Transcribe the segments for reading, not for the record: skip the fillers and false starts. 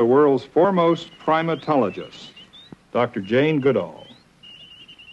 The world's foremost primatologist, Dr. Jane Goodall.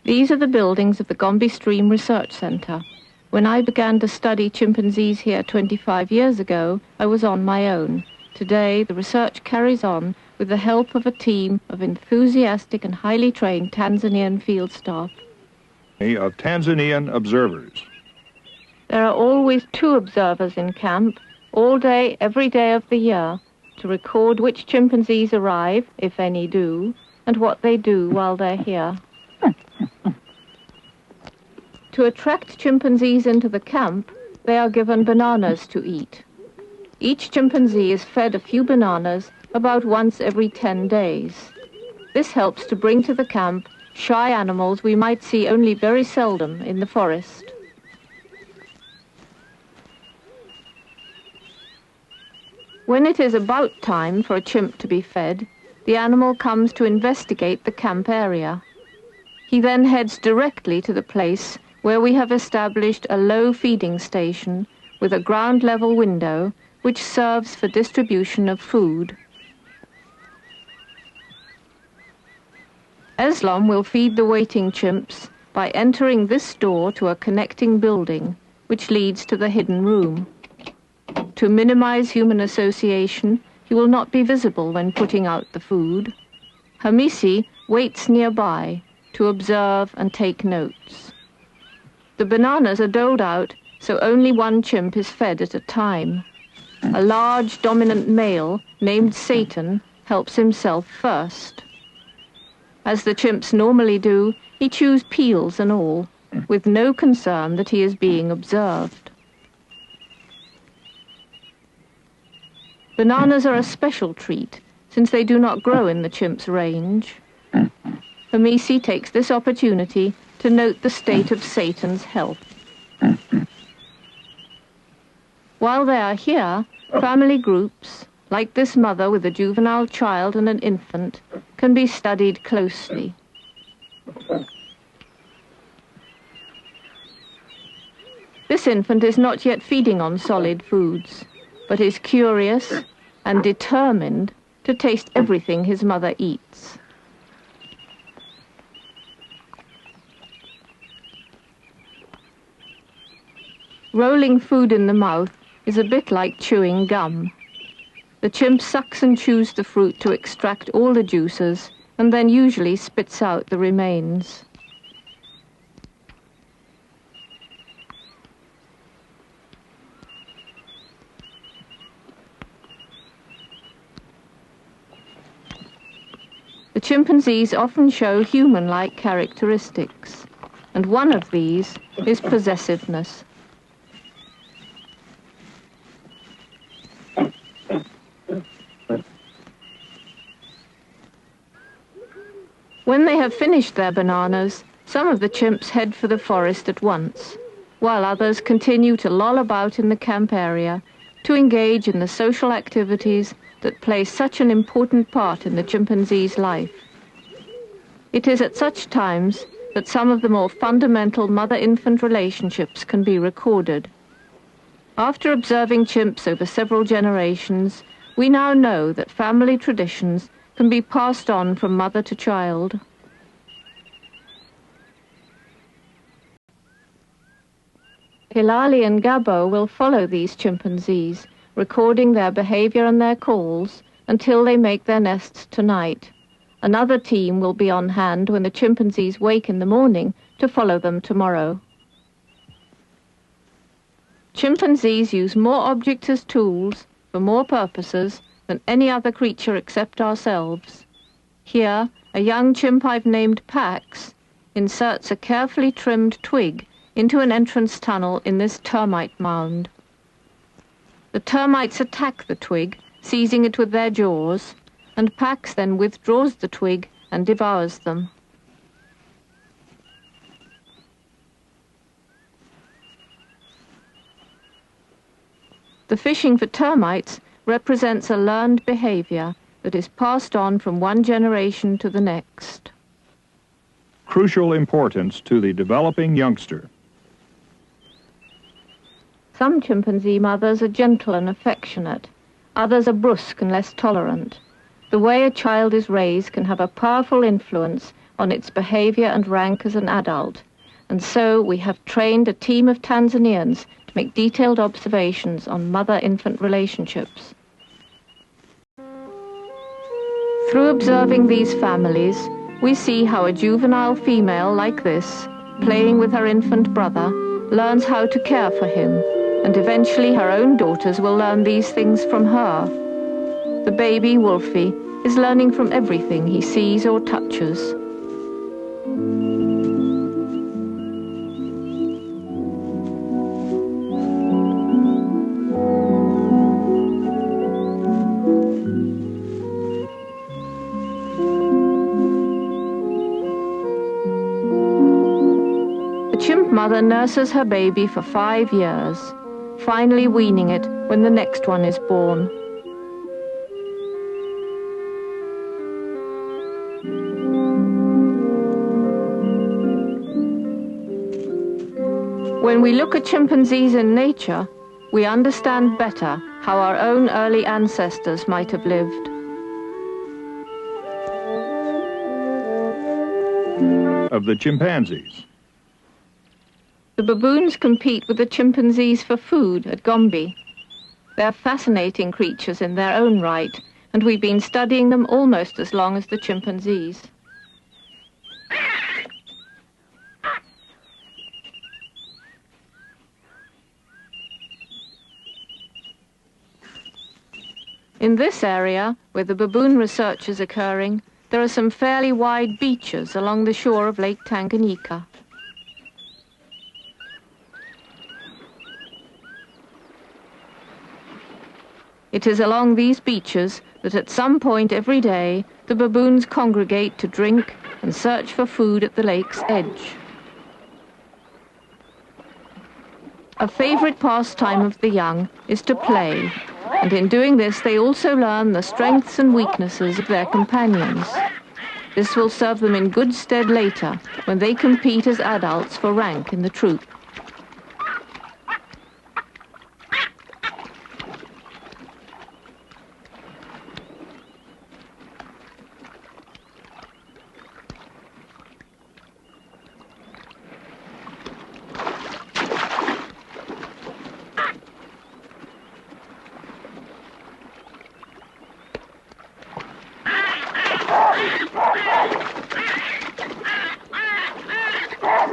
These are the buildings of the Gombe Stream Research Center. When I began to study chimpanzees here 25 years ago, I was on my own. Today, the research carries on with the help of a team of enthusiastic and highly trained Tanzanian field staff. Of Tanzanian observers. There are always 2 observers in camp, all day, every day of the year, to record which chimpanzees arrive, if any do, and what they do while they're here. To attract chimpanzees into the camp, they are given bananas to eat. Each chimpanzee is fed a few bananas about once every 10 days. This helps to bring to the camp shy animals we might see only very seldom in the forest. When it is about time for a chimp to be fed, the animal comes to investigate the camp area. He then heads directly to the place where we have established a low feeding station with a ground-level window which serves for distribution of food. Eslam will feed the waiting chimps by entering this door to a connecting building which leads to the hidden room. To minimize human association, he will not be visible when putting out the food. Hamisi waits nearby to observe and take notes. The bananas are doled out, so only one chimp is fed at a time. A large dominant male named Satan helps himself first. As the chimps normally do, he chews peels and all, with no concern that he is being observed. Bananas are a special treat, since they do not grow in the chimp's range. Hamisi takes this opportunity to note the state of Satan's health. While they are here, family groups, like this mother with a juvenile child and an infant, can be studied closely. This infant is not yet feeding on solid foods, but is curious and determined to taste everything his mother eats. Rolling food in the mouth is a bit like chewing gum. The chimp sucks and chews the fruit to extract all the juices and then usually spits out the remains. The chimpanzees often show human-like characteristics, and one of these is possessiveness. When they have finished their bananas, some of the chimps head for the forest at once, while others continue to loll about in the camp area to engage in the social activities that play such an important part in the chimpanzee's life. It is at such times that some of the more fundamental mother-infant relationships can be recorded. After observing chimps over several generations, we now know that family traditions can be passed on from mother to child. Hilali and Gabo will follow these chimpanzees, recording their behavior and their calls until they make their nests tonight. Another team will be on hand when the chimpanzees wake in the morning to follow them tomorrow. Chimpanzees use more objects as tools for more purposes than any other creature except ourselves. Here, a young chimp I've named Pax inserts a carefully trimmed twig into an entrance tunnel in this termite mound. The termites attack the twig, seizing it with their jaws, and Pax then withdraws the twig and devours them. The fishing for termites represents a learned behavior that is passed on from one generation to the next. Crucial importance to the developing youngster. Some chimpanzee mothers are gentle and affectionate. Others are brusque and less tolerant. The way a child is raised can have a powerful influence on its behavior and rank as an adult, and so we have trained a team of Tanzanians to make detailed observations on mother-infant relationships. Through observing these families, we see how a juvenile female like this, playing with her infant brother, learns how to care for him, and eventually her own daughters will learn these things from her. The baby, Wolfie, is learning from everything he sees or touches. The chimp mother nurses her baby for 5 years, finally weaning it when the next one is born. When we look at chimpanzees in nature, we understand better how our own early ancestors might have lived. Of the chimpanzees. The baboons compete with the chimpanzees for food at Gombe. They're fascinating creatures in their own right, and we've been studying them almost as long as the chimpanzees. In this area, where the baboon research is occurring, there are some fairly wide beaches along the shore of Lake Tanganyika. It is along these beaches that at some point every day the baboons congregate to drink and search for food at the lake's edge. A favorite pastime of the young is to play, and in doing this they also learn the strengths and weaknesses of their companions. This will serve them in good stead later when they compete as adults for rank in the troop.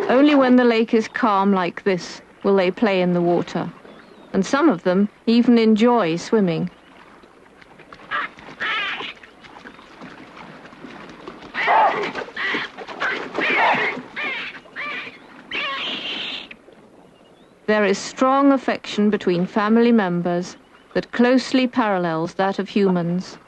Only when the lake is calm like this will they play in the water, and some of them even enjoy swimming. There is strong affection between family members that closely parallels that of humans.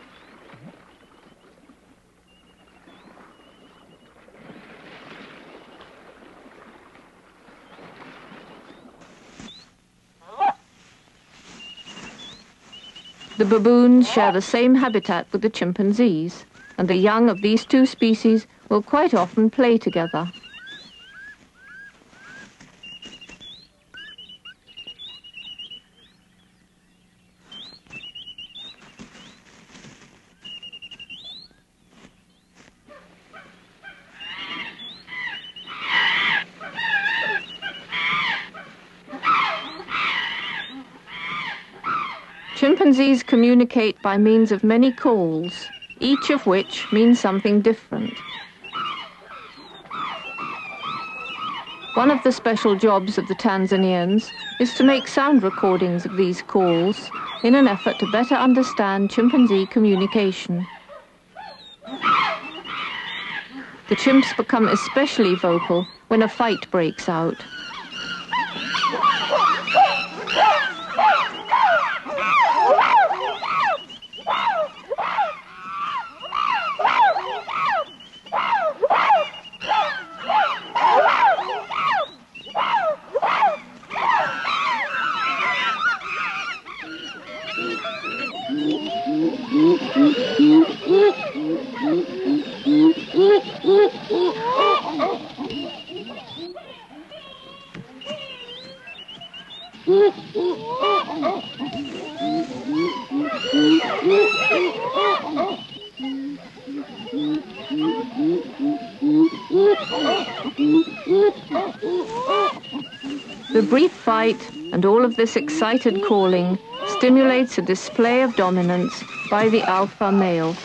The baboons share the same habitat with the chimpanzees, and the young of these two species will quite often play together. Chimpanzees communicate by means of many calls, each of which means something different. One of the special jobs of the Tanzanians is to make sound recordings of these calls in an effort to better understand chimpanzee communication. The chimps become especially vocal when a fight breaks out. The brief fight and all of this excited calling stimulates a display of dominance by the alpha male.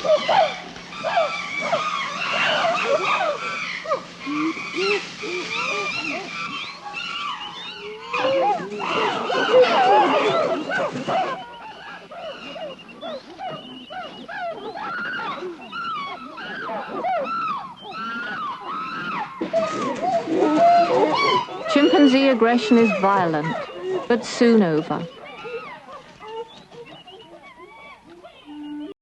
Chimpanzee aggression is violent, but soon over.